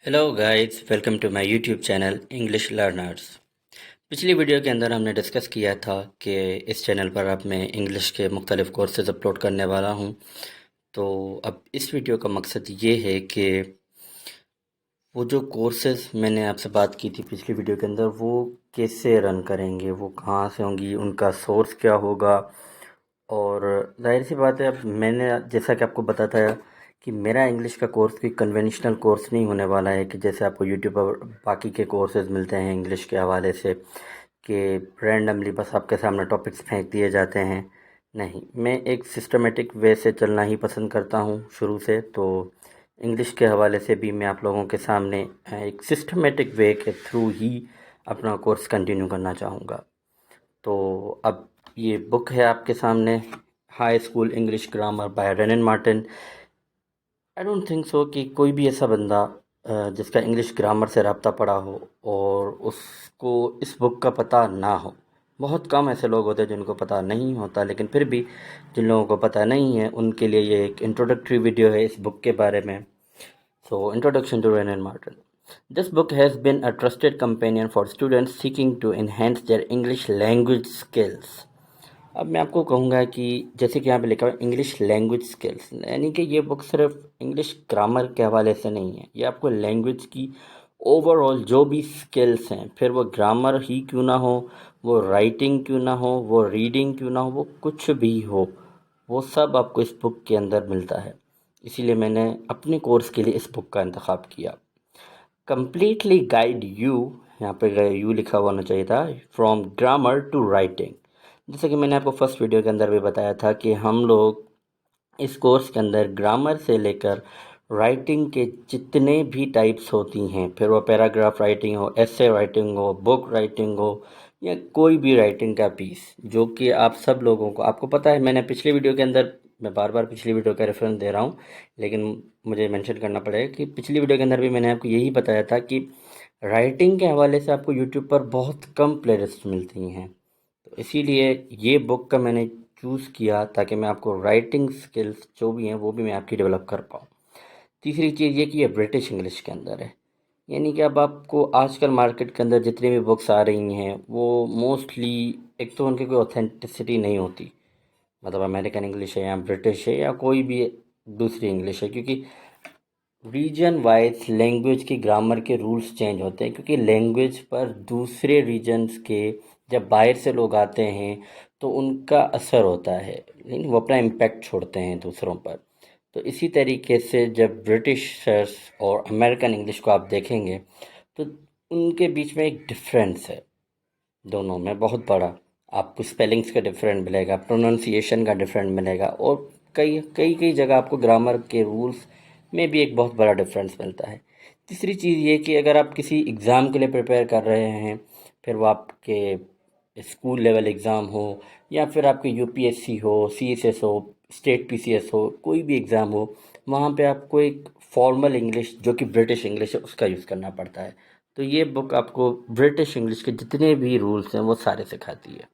Hello guys, welcome to my YouTube channel English learners. पिछली video के अंदर हमने डिस्कस किया था कि इस चैनल पर अब मैं इंग्लिश के मुख्तलिफ़ कोर्सेज़ अपलोड करने वाला हूं। तो अब इस वीडियो का मकसद ये है कि वो जो कोर्सेज़ मैंने आपसे बात की थी पिछली वीडियो के अंदर, वो कैसे रन करेंगे, वो कहाँ से होंगी, उनका सोर्स क्या होगा। और ज़ाहिर सी बात है, अब मैंने जैसा कि आपको बताया कि मेरा इंग्लिश का कोर्स कोई कन्वेंशनल कोर्स नहीं होने वाला है कि जैसे आपको यूट्यूब पर बाकी के कोर्सेज मिलते हैं इंग्लिश के हवाले से कि रैंडमली बस आपके सामने टॉपिक्स फेंक दिए जाते हैं। नहीं, मैं एक सिस्टमेटिक वे से चलना ही पसंद करता हूँ शुरू से। तो इंग्लिश के हवाले से भी मैं आप लोगों के सामने एक सिस्टमेटिक वे के थ्रू ही अपना कोर्स कंटिन्यू करना चाहूँगा। तो अब ये बुक है आपके सामने, high school English grammar by Wren Martin. I don't think so कि कोई भी ऐसा बंदा जिसका इंग्लिश ग्रामर से रब्ता पड़ा हो और उसको इस बुक का पता ना हो। बहुत कम ऐसे लोग होते हैं जिनको पता नहीं होता, लेकिन फिर भी जिन लोगों को पता नहीं है उनके लिए ये एक इंट्रोडक्टरी वीडियो है इस बुक के बारे में। So introduction to Wren Martin. This book has been a trusted companion for students seeking to enhance their English language skills. अब मैं आपको कहूँगा कि जैसे कि यहाँ पे लिखा हुआ है इंग्लिश लैंग्वेज स्किल्स, यानी कि ये बुक सिर्फ इंग्लिश ग्रामर के हवाले से नहीं है। ये आपको लैंग्वेज की ओवरऑल जो भी स्किल्स हैं, फिर वो ग्रामर ही क्यों ना हो, वो राइटिंग क्यों ना हो, वो रीडिंग क्यों ना हो, वो कुछ भी हो, वो सब आपको इस बुक के अंदर मिलता है। इसीलिए मैंने अपने कोर्स के लिए इस बुक का इंतखाब किया। कंप्लीटली गाइड यू, यहाँ पे यू लिखा हुआ होना चाहिए था, फ्रॉम ग्रामर टू राइटिंग। जैसे कि मैंने आपको फर्स्ट वीडियो के अंदर भी बताया था कि हम लोग इस कोर्स के अंदर ग्रामर से लेकर राइटिंग के जितने भी टाइप्स होती हैं, फिर वो पैराग्राफ राइटिंग हो, एसे राइटिंग हो, बुक राइटिंग हो, या कोई भी राइटिंग का पीस, जो कि आप सब लोगों को आपको पता है। मैंने पिछली वीडियो के अंदर, मैं बार बार पिछली वीडियो का रेफरेंस दे रहा हूँ, लेकिन मुझे मेंशन करना पड़ेगा कि पिछली वीडियो के अंदर भी मैंने आपको यही बताया था कि राइटिंग के हवाले से आपको यूट्यूब पर बहुत कम प्लेलिस्ट मिलती हैं। तो इसीलिए ये बुक का मैंने चूज़ किया ताकि मैं आपको राइटिंग स्किल्स जो भी हैं वो भी मैं आपकी डेवलप कर पाऊँ। तीसरी चीज़ ये कि ये ब्रिटिश इंग्लिश के अंदर है, यानी कि अब आपको आजकल मार्केट के अंदर जितनी भी बुक्स आ रही हैं वो मोस्टली, एक तो उनकी कोई ऑथेंटिसिटी नहीं होती, मतलब अमेरिकन इंग्लिश है या ब्रिटिश है या कोई भी दूसरी इंग्लिश है, क्योंकि रीजन वाइज लैंग्वेज की ग्रामर के रूल्स चेंज होते हैं, क्योंकि लैंग्वेज पर दूसरे रीजन्स के जब बाहर से लोग आते हैं तो उनका असर होता है, लेकिन वो अपना इम्पैक्ट छोड़ते हैं दूसरों पर। तो इसी तरीके से जब ब्रिटिशर्स और अमेरिकन इंग्लिश को आप देखेंगे तो उनके बीच में एक डिफरेंस है, दोनों में बहुत बड़ा। आपको स्पेलिंग्स का डिफरेंट मिलेगा, प्रोनाउंसिएशन का डिफरेंट मिलेगा, और कई कई कई जगह आपको ग्रामर के रूल्स में भी एक बहुत बड़ा डिफरेंस मिलता है। तीसरी चीज़ ये कि अगर आप किसी एग्ज़ाम के लिए प्रिपेयर कर रहे हैं, फिर वो आपके स्कूल लेवल एग्ज़ाम हो या फिर आपके यूपीएससी हो, सीएसएस हो, स्टेट पीसीएस हो, कोई भी एग्ज़ाम हो, वहाँ पे आपको एक फॉर्मल इंग्लिश जो कि ब्रिटिश इंग्लिश है उसका यूज़ करना पड़ता है। तो ये बुक आपको ब्रिटिश इंग्लिश के जितने भी रूल्स हैं वो सारे सिखाती है।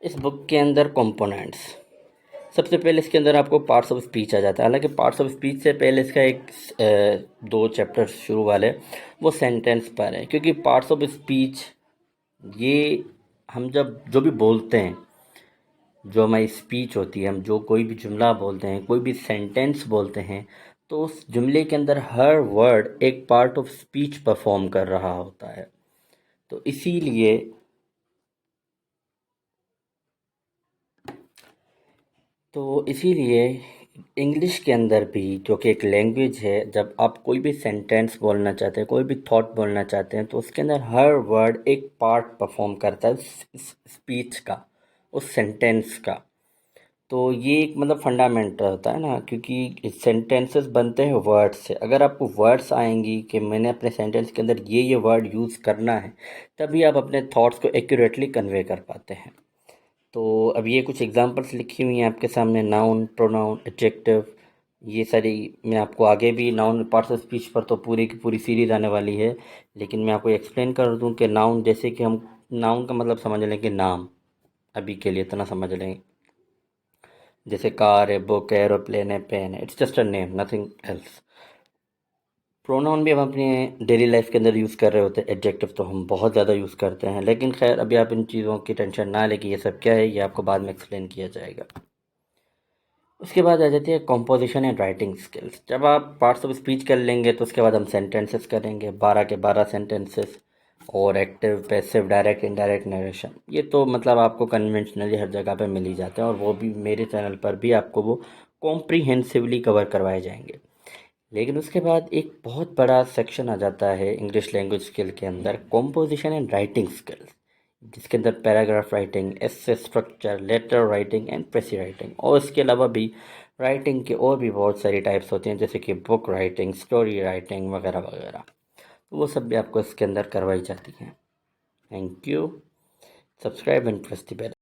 इस बुक के अंदर कंपोनेंट्स, सबसे पहले इसके अंदर आपको पार्ट्स ऑफ स्पीच आ जाता है। हालांकि पार्ट्स ऑफ स्पीच से पहले इसका एक दो चैप्टर शुरू वाले वो सेंटेंस पर है, क्योंकि पार्ट्स ऑफ स्पीच ये हम जब जो भी बोलते हैं, जो हमारी स्पीच होती है, हम जो कोई भी जुमला बोलते हैं, कोई भी सेंटेंस बोलते हैं, तो उस जुमले के अंदर हर वर्ड एक पार्ट ऑफ स्पीच परफॉर्म कर रहा होता है। तो इसीलिए तो इसीलिए इंग्लिश के अंदर भी, जो कि एक लैंग्वेज है, जब आप कोई भी सेंटेंस बोलना चाहते हैं, कोई भी थॉट बोलना चाहते हैं, तो उसके अंदर हर वर्ड एक पार्ट परफॉर्म करता है उस स्पीच का, उस सेंटेंस का। तो ये एक मतलब फंडामेंटल होता है ना, क्योंकि सेंटेंसेस बनते हैं वर्ड से। अगर आपको वर्ड्स आएंगी कि मैंने अपने सेंटेंस के अंदर ये वर्ड यूज़ करना है, तभी आप अपने थॉट्स को एक्यूरेटली कन्वे कर पाते हैं। तो अब ये कुछ एग्जांपल्स लिखी हुई हैं आपके सामने, नाउन, प्रोनाउन, एडजेक्टिव, ये सारी। मैं आपको आगे भी नाउन पार्ट्स ऑफ स्पीच पर तो पूरी की पूरी सीरीज आने वाली है, लेकिन मैं आपको एक्सप्लेन कर दूं कि नाउन, जैसे कि हम नाउन का मतलब समझ लें कि नाम, अभी के लिए इतना समझ लें, जैसे कार है, बुक है, एरोप्लेन है, पेन है, it's just a name, nothing else. Pronoun भी हम अपनी डेली लाइफ के अंदर यूज़ कर रहे होते हैं, एडजेक्टिव तो हम बहुत ज़्यादा यूज़ करते हैं, लेकिन खैर अभी आप इन चीज़ों की टेंशन ना लें कि ये सब क्या है, ये आपको बाद में एक्सप्लेन किया जाएगा। उसके बाद आ जाती है कॉम्पोजिशन एंड राइटिंग स्किल्स। जब आप पार्ट्स ऑफ स्पीच कर लेंगे तो उसके बाद हम सेंटेंसेस करेंगे, 12 के 12 सेंटेंसेस, और active, passive, direct, indirect narration. ये तो मतलब आपको कन्वेंशनली हर जगह पे मिल ही जाते हैं, और वो भी मेरे चैनल पर भी आपको वो कॉम्प्रीहेंसिवली कवर करवाए जाएंगे। लेकिन उसके बाद एक बहुत बड़ा सेक्शन आ जाता है इंग्लिश लैंग्वेज स्किल के अंदर, कॉम्पोजिशन एंड राइटिंग स्किल्स, जिसके अंदर paragraph writing, essay structure, letter writing and precis writing, और इसके अलावा भी राइटिंग के और भी बहुत सारी टाइप्स होती हैं, जैसे कि बुक राइटिंग, स्टोरी राइटिंग वगैरह वगैरह। तो वो सब भी आपको इसके अंदर करवाई जाती हैं। Thank you. Subscribe and press the bell.